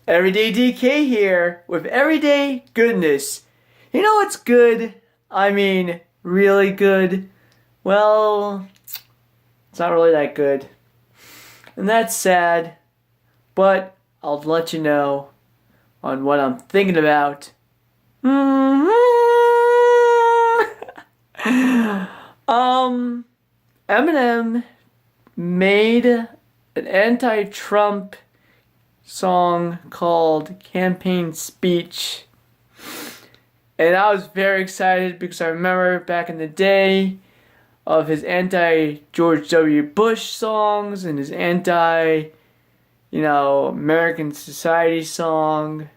Everyday DK here with everyday goodness. You know what's good? I mean, really good. Well, it's not really that good. And that's sad, but I'll let you know on what I'm thinking about. um, Eminem made an anti-Trump song called Campaign Speech. And I was very excited because I remember back in the day of his anti-George W. Bush songs and his American Society song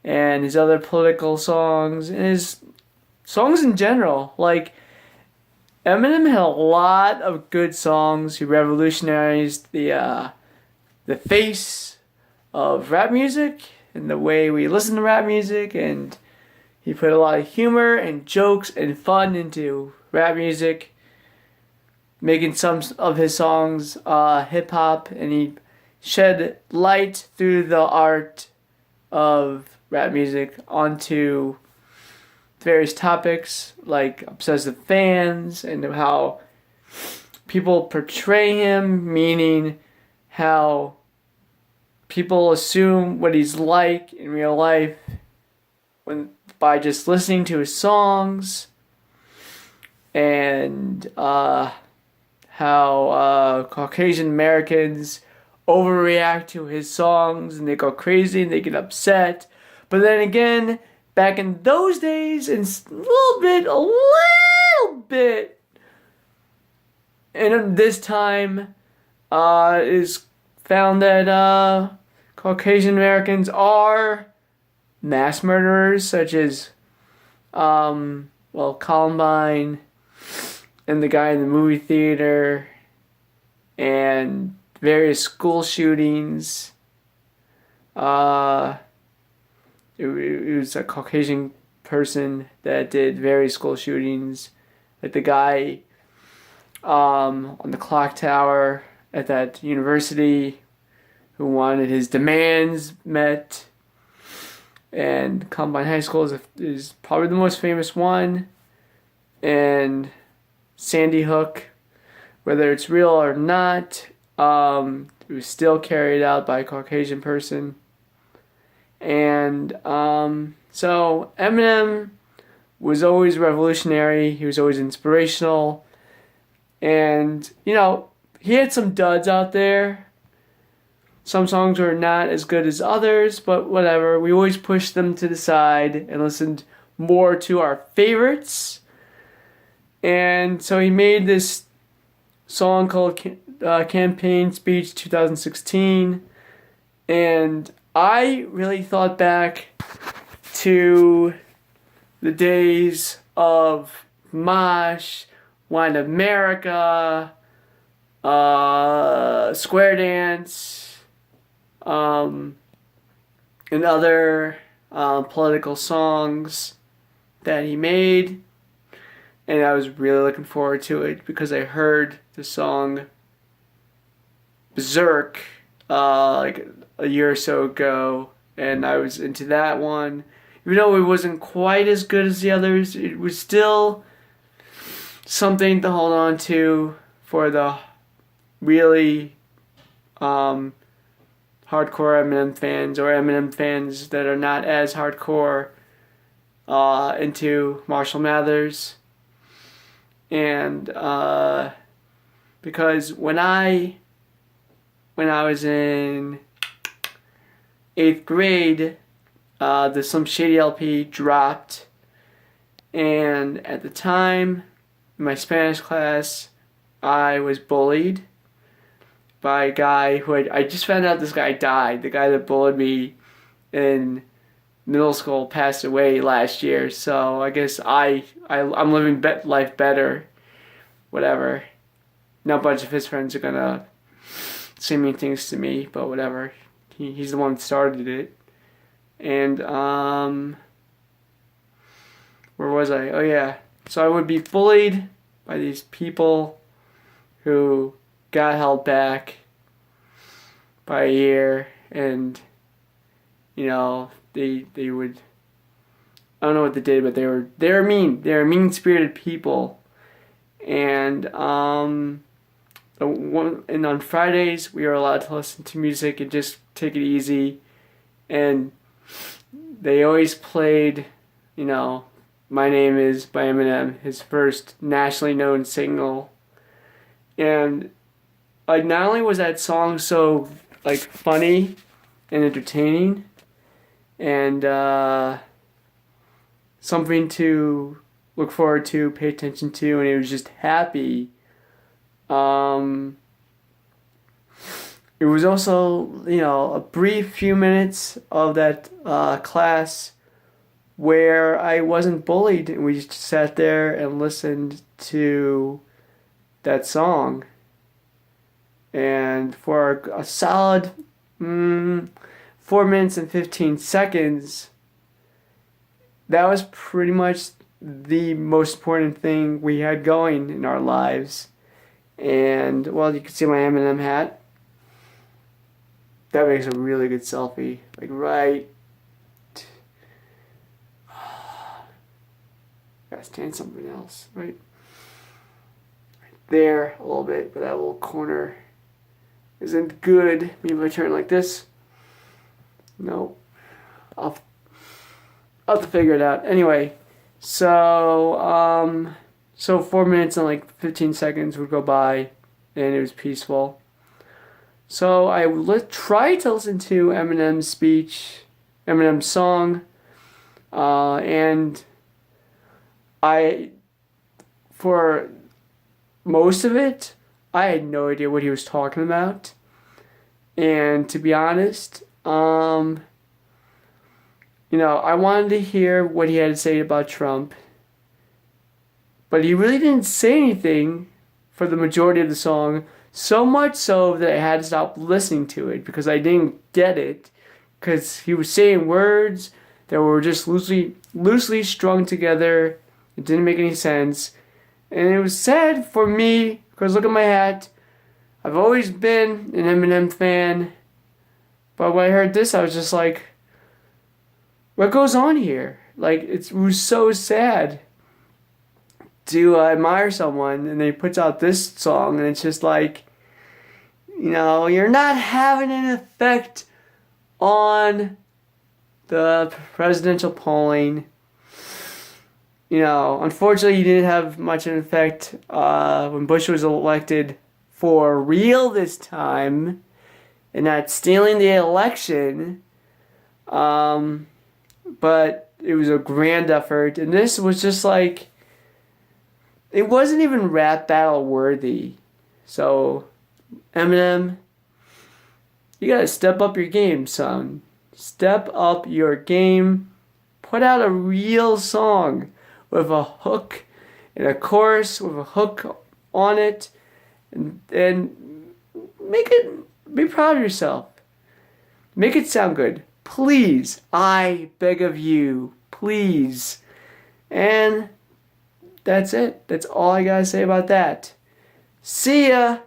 and his other political songs and his songs in general. Like, Eminem had a lot of good songs. He revolutionized the face of rap music and the way we listen to rap music, and he put a lot of humor and jokes and fun into rap music, making some of his songs hip hop, and he shed light through the art of rap music onto various topics like obsessive fans and how people portray him, meaning how people assume what he's like in real life by just listening to his songs, and how Caucasian Americans overreact to his songs and they go crazy and they get upset. But then again, back in those days, and a little bit, and this time, is found that Caucasian Americans are mass murderers, such as, Columbine, and the guy in the movie theater, and various school shootings. It was a Caucasian person that did various school shootings, like the guy on the clock tower at that university who wanted his demands met. And Columbine High School is probably the most famous one. And Sandy Hook, whether it's real or not, it was still carried out by a Caucasian person. And so Eminem was always revolutionary. He was always inspirational. And, he had some duds out there. Some songs were not as good as others, but whatever. We always pushed them to the side and listened more to our favorites. And so he made this song called Campaign Speech 2016. And I really thought back to the days of Mosh, Wine America, Square Dance, and other political songs that he made. And I was really looking forward to it because I heard the song Berserk like a year or so ago, and I was into that one. Even though it wasn't quite as good as the others, it was still something to hold on to for the really hardcore Eminem fans, or Eminem fans that are not as hardcore into Marshall Mathers. And because when I was in 8th grade, the Slim Shady LP dropped, and at the time, in my Spanish class, I was bullied by a guy who I just found out this guy died. The guy that bullied me in middle school passed away last year, so I guess I'm living life better. Whatever. Now a bunch of his friends are gonna say mean things to me, but whatever. He's the one that started it. And where was I? Oh yeah. So I would be bullied by these people who got held back by a year, and You know, they would, I don't know what they did, but they were mean. They were mean-spirited people. And and on Fridays we were allowed to listen to music and just take it easy. And they always played, you know, My Name Is by Eminem, his first nationally known single. And like, not only was that song so like funny and entertaining and something to look forward to, pay attention to, and it was just happy. It was also, you know, a brief few minutes of that class where I wasn't bullied, and we just sat there and listened to that song. And for a solid 4 minutes and 15 seconds, that was pretty much the most important thing we had going in our lives. And, well, you can see my Eminem hat. That makes a really good selfie. Like, right. Gotta stand something else. Right there a little bit, but that little corner isn't good. Maybe if I turn like this. No. I'll have to figure it out. Anyway, so 4 minutes and like 15 seconds would go by, and it was peaceful. So I tried to listen to Eminem's speech, Eminem's song, and for most of it, I had no idea what he was talking about. And to be honest, you know, I wanted to hear what he had to say about Trump, but he really didn't say anything for the majority of the song, so much so that I had to stop listening to it because I didn't get it, because he was saying words that were just loosely strung together. It didn't make any sense, and it was sad for me because look at my hat. I've always been an Eminem fan, but when I heard this, I was just like, what goes on here? Like, it was so sad to admire someone, and then he puts out this song, and it's just like, you know, you're not having an effect on the presidential polling. You know, unfortunately, he didn't have much of an effect when Bush was elected for real this time, and not stealing the election. But it was a grand effort, and this was just like, it wasn't even rap battle worthy. So, Eminem, you gotta step up your game, son. Step up your game. Put out a real song with a hook and a chorus with a hook on it, and make it, be proud of yourself. Make it sound good. Please, I beg of you, please. And that's it. That's all I gotta say about that. See ya!